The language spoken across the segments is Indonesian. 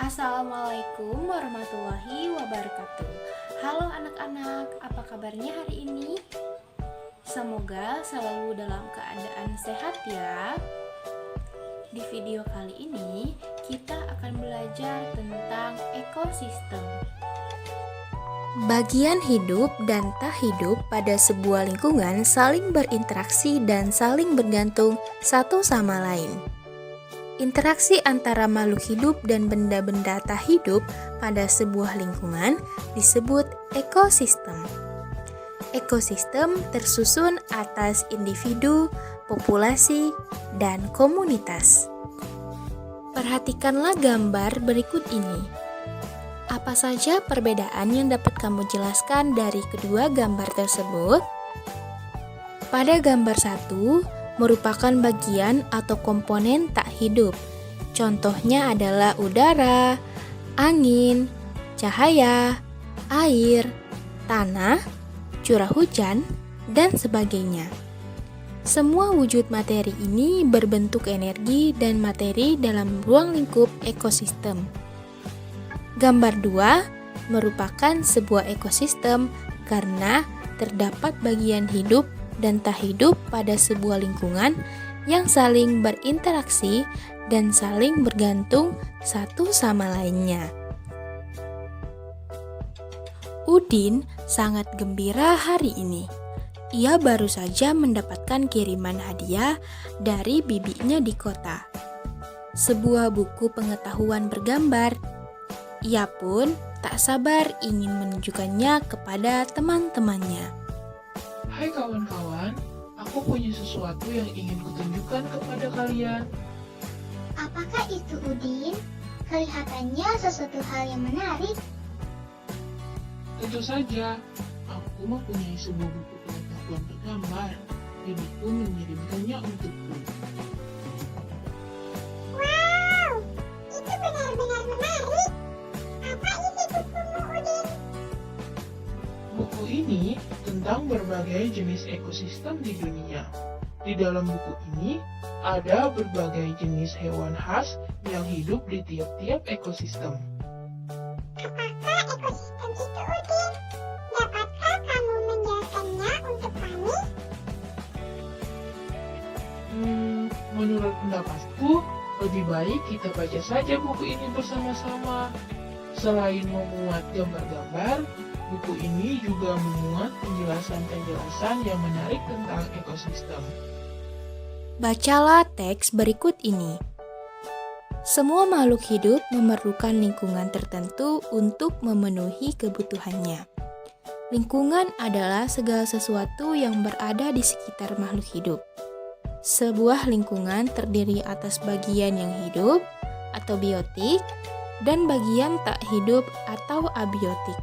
Assalamualaikum warahmatullahi wabarakatuh. Halo anak-anak, apa kabarnya hari ini? Semoga selalu dalam keadaan sehat ya. Di video kali ini kita akan belajar tentang ekosistem. Bagian hidup dan tak hidup pada sebuah lingkungan saling berinteraksi dan saling bergantung satu sama lain. Interaksi antara makhluk hidup dan benda-benda tak hidup pada sebuah lingkungan disebut ekosistem. Ekosistem tersusun atas individu, populasi, dan komunitas. Perhatikanlah gambar berikut ini. Apa saja perbedaan yang dapat kamu jelaskan dari kedua gambar tersebut? Pada gambar 1, merupakan bagian atau komponen tak hidup. Contohnya adalah udara, angin, cahaya, air, tanah, curah hujan, dan sebagainya. Semua wujud materi ini berbentuk energi dan materi dalam ruang lingkup ekosistem. Gambar 2 merupakan sebuah ekosistem karena terdapat bagian hidup dan tak hidup pada sebuah lingkungan yang saling berinteraksi dan saling bergantung satu sama lainnya. Udin sangat gembira hari ini. Ia baru saja mendapatkan kiriman hadiah dari bibinya di kota. Sebuah buku pengetahuan bergambar. Ia pun tak sabar ingin menunjukkannya kepada teman-temannya. Hai kawan-kawan, aku punya sesuatu yang ingin kutunjukkan kepada kalian. Apakah itu, Udin? Kelihatannya sesuatu hal yang menarik. Tentu saja, aku mempunyai sebuah buku pengetahuan bergambar. Bibiku mengirimkannya untukku. Wow, itu benar-benar menarik. Apa isi bukumu, Udin? Buku ini tentang berbagai jenis ekosistem di dunia. Di dalam buku ini ada berbagai jenis hewan khas yang hidup di tiap-tiap ekosistem. Apakah ekosistem itu, Udin? Dapatkah kamu menjelaskannya untuk kami? Menurut pendapatku, lebih baik kita baca saja buku ini bersama-sama. Selain memuat gambar-gambar, buku ini juga memuat penjelasan-penjelasan yang menarik tentang ekosistem. Bacalah teks berikut ini. Semua makhluk hidup memerlukan lingkungan tertentu untuk memenuhi kebutuhannya. Lingkungan adalah segala sesuatu yang berada di sekitar makhluk hidup. Sebuah lingkungan terdiri atas bagian yang hidup atau biotik dan bagian tak hidup atau abiotik.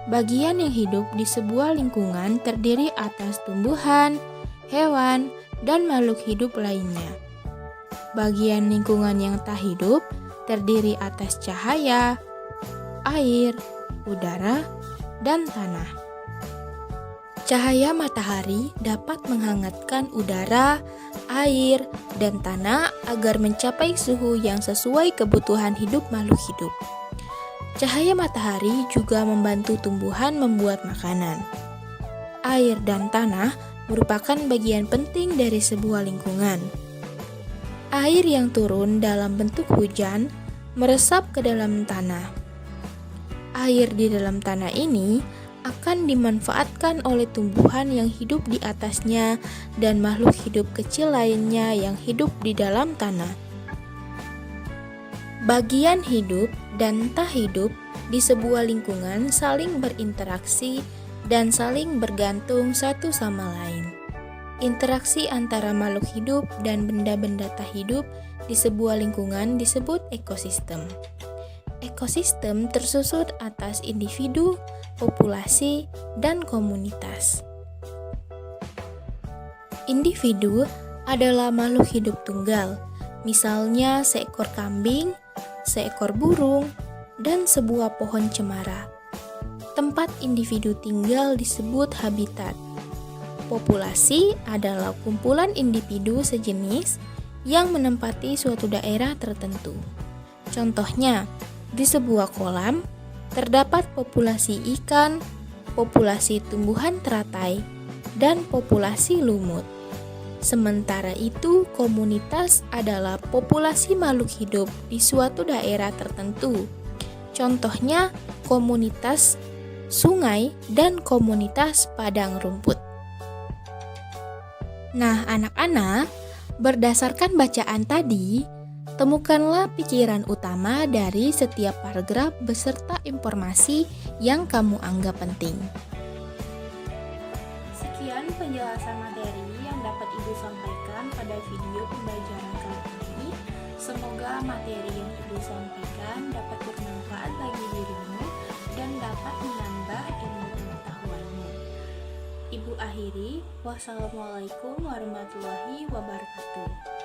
Bagian yang hidup di sebuah lingkungan terdiri atas tumbuhan, hewan, dan makhluk hidup lainnya. Bagian lingkungan yang tak hidup terdiri atas cahaya, air, udara, dan tanah. Cahaya matahari dapat menghangatkan udara, air, dan tanah agar mencapai suhu yang sesuai kebutuhan hidup makhluk hidup. Cahaya matahari juga membantu tumbuhan membuat makanan. Air dan tanah merupakan bagian penting dari sebuah lingkungan. Air yang turun dalam bentuk hujan meresap ke dalam tanah. Air di dalam tanah ini akan dimanfaatkan oleh tumbuhan yang hidup di atasnya dan makhluk hidup kecil lainnya yang hidup di dalam tanah. Bagian hidup dan tak hidup di sebuah lingkungan saling berinteraksi dan saling bergantung satu sama lain. Interaksi antara makhluk hidup dan benda-benda tak hidup di sebuah lingkungan disebut ekosistem. Ekosistem tersusun atas individu, populasi, dan komunitas. Individu adalah makhluk hidup tunggal, misalnya seekor kambing, seekor burung, dan sebuah pohon cemara. Tempat individu tinggal disebut habitat. Populasi adalah kumpulan individu sejenis yang menempati suatu daerah tertentu. Contohnya, di sebuah kolam terdapat populasi ikan, populasi tumbuhan teratai, dan populasi lumut. Sementara itu, komunitas adalah populasi makhluk hidup di suatu daerah tertentu. Contohnya, komunitas sungai dan komunitas padang rumput. Nah, anak-anak, berdasarkan bacaan tadi, temukanlah pikiran utama dari setiap paragraf beserta informasi yang kamu anggap penting. Sekian penjelasan materi yang dapat Ibu sampaikan pada video pembelajaran kali ini. Semoga materi yang Ibu sampaikan dapat bermanfaat bagi dirimu dan dapat menambah ilmu pengetahuanmu. Ibu akhiri, wassalamualaikum warahmatullahi wabarakatuh.